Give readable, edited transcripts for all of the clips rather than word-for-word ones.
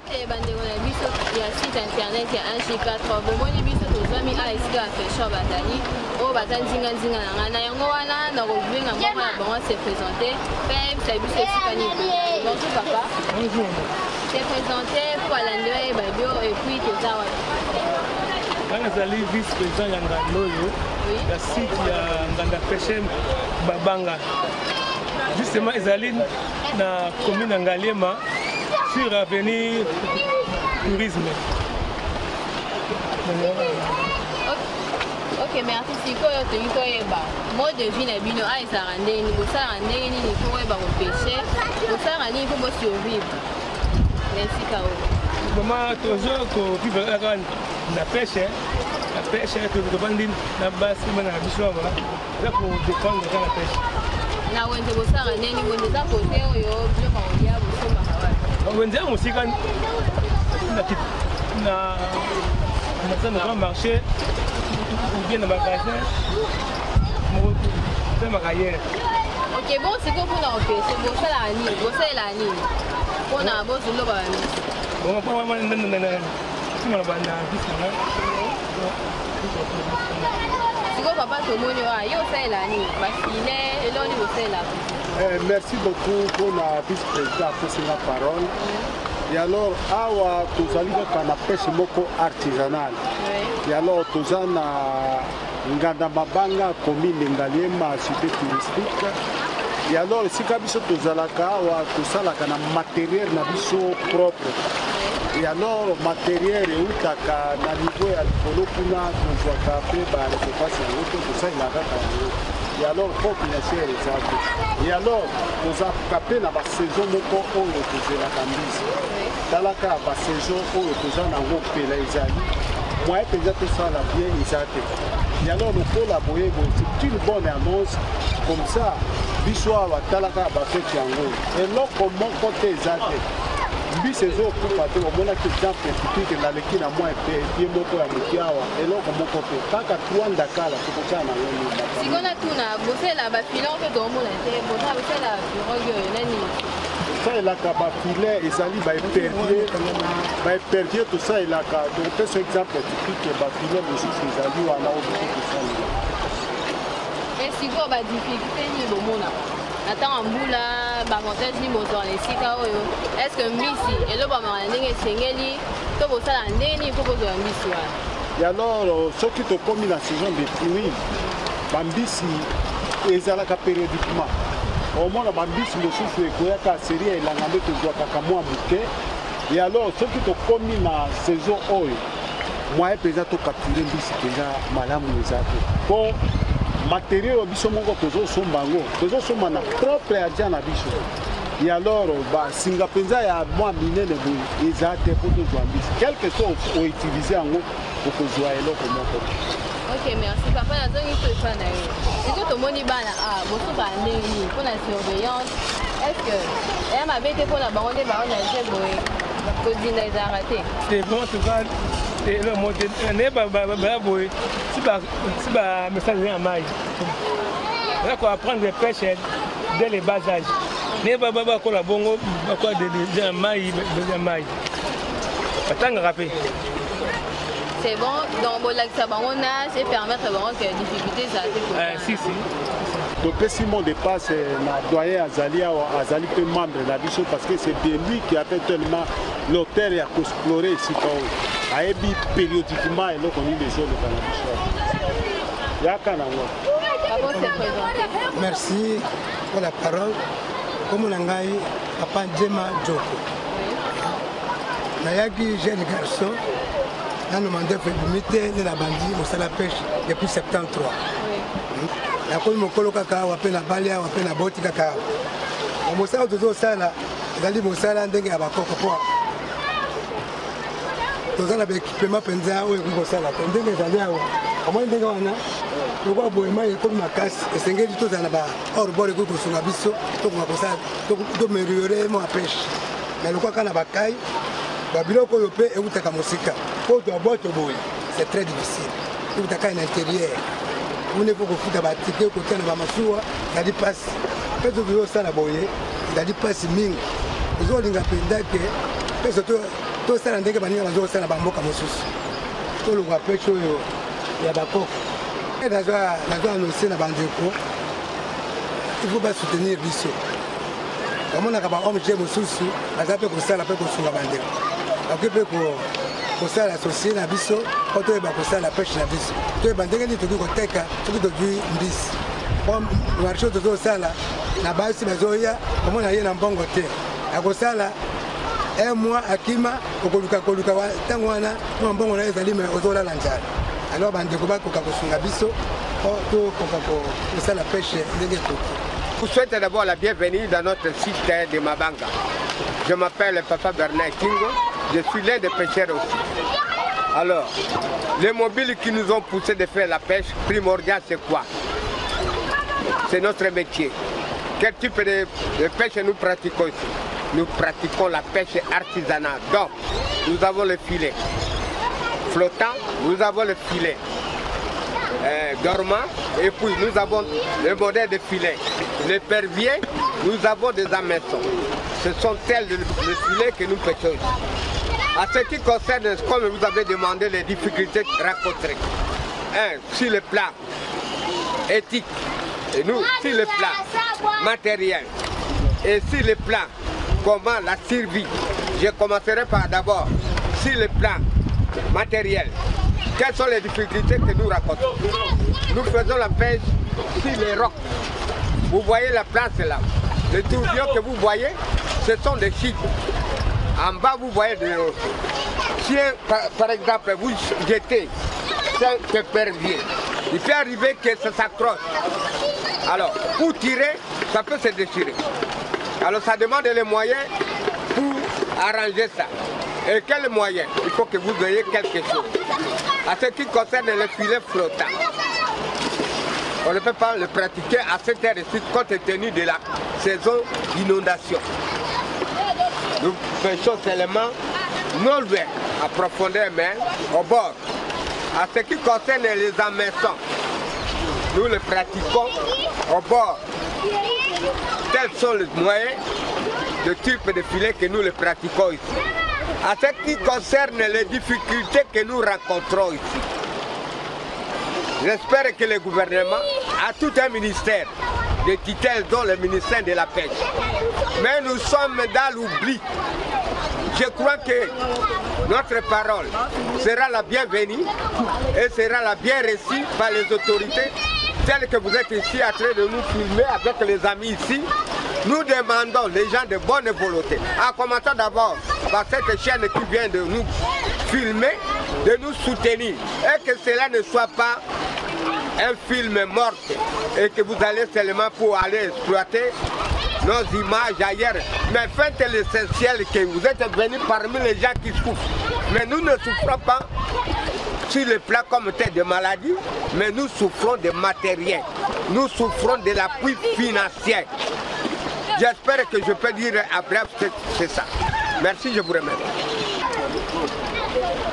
bandeko na biso ya site internet ya 1G4 bomoni biso tozwami a esika ya pêcheur bazali oyo baza nzinga na ngai na yango wana na kobenga moko na bango se présenter mpe ayebisa biso esika nini. Bonjour papa. Bonjour. Se présenter po balandeli bayeba bio epuis toza wapi. Nga nazali vice-président ya nganda oyo ya site ya nganda pêche Babanga. Justement ezali na commune ya Ngaliema sur avenue tourisme. Ok, merci. Sikoyo toyi koyeba mode de vie na bino a ezalaka ndenge bosalaka ndenge nini po koyeba kopeshe bosalaka nini po bosurvivre na esika oyo. Mama tozo kovivre kaka na pêche tobandi na basi bana na biso awa eza kodépendre kaka na pêche. Na wenze bosalaka ndenge wenze eza kote oyo biloko kolia bosombaka wapi. Wenze ya mosika na grand marché ou bien dans le magasin, dans ma carrière. Ok, bon, c'est quoi pour nous repêcher? Bon, c'est la nuit, bon, c'est la nuit. On a bon, c'est le bas. Bon, c'est quoi, papa, tout le monde c'est la nuit. Et là, on est là. Merci beaucoup pour la vice-présidente pour la parole. Et alors, awa tozali kaka na pêche moko artisanale. Et alors, tozana nganda Babanga commune Ngaliema cité touristique. Et alors, sika biso tozalaka awa tosalaka na matériel na biso propre. Et alors, matériel eutaka na niveau ya likolo kuna tozwaka pe ba récompense yango to tosalaka yango. Et alors, population et alors, nous avons capé dans la saison de la cambise. Dans la saison où nous avons fait moi, déjà tout ça, la bien, et alors, nous collaborons, c'est une bonne annonce. Comme ça, l'histoire va talaka va faire Tiango. Et là, comment côté exact? Bi saison pour partir au moins que temps petit que dans l'équipe à moi et bien beaucoup à Mukiawa et là comme côté kaka 3 Dakar là pour ça na ngoni si on a tout na bosser là ba filet on fait tout le monde est bon ça bosser là pirogue nani ça là ka ba filet et sali ba perdier tout ça et là ka donc c'est exemple typique ba filet aussi c'est sali ou là au tout ça et si quoi ba difficulté ni bon mona attends mbula bakontage ni bozo na esika oyo est-ce que mbisi elo ba mama ndenge sengeli to bosala ndeni po bozo mbisi wa ya alors ce qui te comme la saison de pluie bambisi ezalaka périodiquement au moins bambisi mosusu ekoyaka série elanga nde tozwaka kamwa muke et alors ce qui te comme na saison oyo moi peza to capturer mbisi peza malamu ezate po matériel biso moko tozosomba yango tozosomba na propre argent na biso et alors basinga mpenza ya mwa minene boye eza te po tozwa mbisi quelque chose outilize yango okozwa eloko moko. Ok, merci papa nazongi toepa na yo siko tomoni bana bosoka ndenge nini mpona surveillance est-ce que eya mabe te mpona bango nde bango na je boye kodinda ezalaka te c'est bon toza le mode ne ba boye si ba message ya mai on va apprendre les pêches dès les bas âges ne ba ko la bongo ba ko de mai atanga rapé. C'est bon, donc bon, ça bango nage et permettre bango que difficulté ça te si. Donc Simon de passe na doyen Azali pe membre la biso parce que c'est bien lui qui a fait tellement l'hôtel et à explorer ici a ebi périodiquement et donc on dit les choses de la biso. Yakana moi. Merci pour la parole. Comme on a dit, Papa Djema Djoko. Nayaki jeune garçon. Dans le mandat féminité de la bandit au la pêche depuis 73. La commune mokolo kaka wape na balia wape na boti kaka. O mosala tozo sala ezali mosala ndenge ya bakoko po. Toza na équipement penza oyo ko sala ndenge ezali awa. Kama ndenge wana ko boyema ko makasi esengeli toza na ba hors bord ko sunga biso to ko sala to améliorer mo pêche. Mais le quoi kana bakai babiloko yo pe eutaka mosika. C'est très difficile. Vous avez un intérieur. Vous ne pouvez pas faire des côté de Mamassoua, il y a des passes. Quand vous avez ça, il y a des passes ming. Vous avez des passes tosala ndenge baninga bazokosala bamboka mosusu tolongwa peche oyo ya bakoko nazwa anonse na bandeko il faut basoutenir biso bamonaka bahomme mosusu baza mpe kosala mpe kosunga bandeko bakoki mpe kosala asocie na biso po toyeba kosala peshe na biso toyeba ndenge nini tokoki koteka soki tozwi mbisi po marché oyo tozosala na basi bazoya komona ye na mbongo te akosala un mois akima okoluka ntango wana mwa mbongo na ye ezali me ozolala njala alors bandeko bakoka kosunga biso po tokoka kosala peshe ndenge ekoki. Je vous souhaite d'abord la bienvenue dans notre site de Mabanga. Je m'appelle Papa Bernard Kingo, je suis l'un des pêcheurs aussi. Alors, les mobiles qui nous ont poussé de faire la pêche primordiale, c'est quoi? C'est notre métier. Quel type de pêche nous pratiquons ici? Nous pratiquons la pêche artisanale. Donc, nous avons le filet flottant, nous avons le filet dormant, et puis nous avons le modèle de filet. Les perviers, nous avons des hameçons. Ce sont tels les filets que nous pêchons. À ce qui concerne, comme vous avez demandé, les difficultés rencontrées. Sur le plan éthique, et nous, sur le plan matériel, et sur le plan comment la survie. Je commencerai par d'abord sur le plan matériel. Quelles sont les difficultés que nous rencontrons? Nous faisons la pêche sur les rocs. Vous voyez la place là. Les tourbillons que vous voyez, ce sont des chiffres. En bas, vous voyez des roches. Si, par exemple, vous jetez 5 éperviers, il peut arriver que ça s'accroche. Alors, pour tirer, ça peut se déchirer. Alors, ça demande les moyens pour arranger ça. Et quels moyens? Il faut que vous ayez quelque chose. À ce qui concerne les filets flottants, on ne peut pas le pratiquer à cette heure ici compte tenu de la saison d'inondation. Nous pêchons seulement non loin, à profondeur mais au bord. À ce qui concerne les hameçons, nous le pratiquons au bord. Tels sont les moyens de type de filet que nous le pratiquons ici. À ce qui concerne les difficultés que nous rencontrons ici, j'espère que le gouvernement a tout un ministère de tutelle, dont le ministère de la pêche. Mais nous sommes dans l'oubli. Je crois que notre parole sera la bienvenue et sera la bien reçue par les autorités telles que vous êtes ici en train de nous filmer avec les amis ici. Nous demandons les gens de bonne volonté, en commençant d'abord par cette chaîne qui vient de nous filmer, de nous soutenir, et que cela ne soit pas un film mort et que vous allez seulement pour aller exploiter nos images ailleurs. Mais faites l'essentiel que vous êtes venus parmi les gens qui souffrent. Mais nous ne souffrons pas sur le plan comme tel de maladie, mais nous souffrons de matériel. Nous souffrons de l'appui financier. J'espère que je peux dire à bref, c'est ça. Merci, je vous remercie.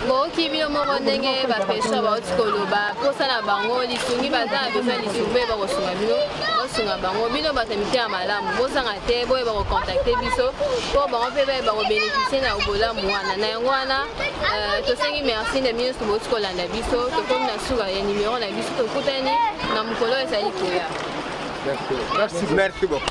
Boki bino moko ndenge bapesha bauti koloba posa na bango lisungi baza na besoin lisungi boye bakosunga bino basunga bango bino bato mite ya malamu bozanga te boye bakocontacte biso mpo bango mpe boye bakobénéficie na bolamu wana na yango wana tosengi merci na bino so bauti kolanda biso tokomi na suka ya nimero na biso tokutani na mokolo ezali koya. Merci beaucoup.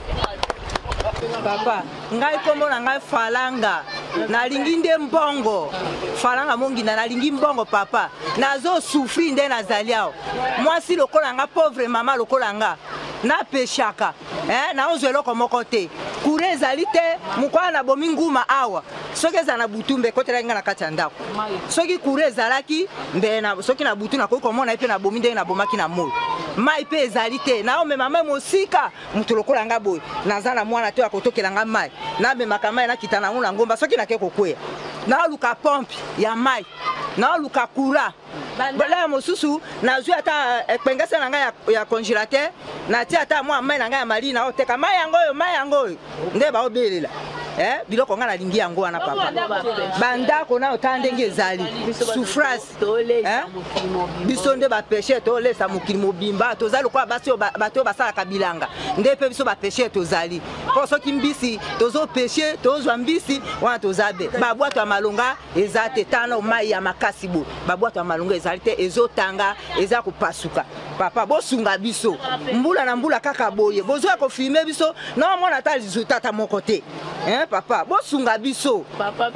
Papa, ngai kombo na ngai Falanga. Nalingi nde mbongo. Falanga mongina nalingi mbongo papa. Nazo souffrir nde nazali awo. Mwasi lokola nga pauvre mama lokola nga. Na peshaka. Na ozwelo komoko te. Kure ezali te mukwana na bomi nguma awa. Soki eza na butu mbe kotela nga na kati ya ndako. Soki kure ezalaki mbe na soki na butu na koki komona ipe na bomi ndenge na bomaki na moyo. Mai pe ezali te na omema mai mosika mutu lokola nga boye naza na mwana te akotokela nga mai namemaka mai nakita nango na ngomba soki nake kokweya naoluka pompe ya mai naoluka kura bala mosusu nazwi ata ekpengese na nga ya congélateur natia ata mwa mai na nga ya mali na oteka mai yango oyo nde baobelela biloko nga nalingi yango wana papa bandako na otala ndenge ezali souffrance biso nde bapeshe tolesa mokili mobimba tozali lokola bato oyo basalaka bilanga nde mpe biso bapeshe tozali mpo soki mbisi tozopeshe tozwa mbisi wana tozabe babwato ya malonga eza te tana mai ya makasi bo babwato ya malonga ezali te ezotanga eza kopasuka papa bosunga biso mbula na mbula kaka boye bozoya kofilme biso na omona ata resultat moko te papa bosunga biso papa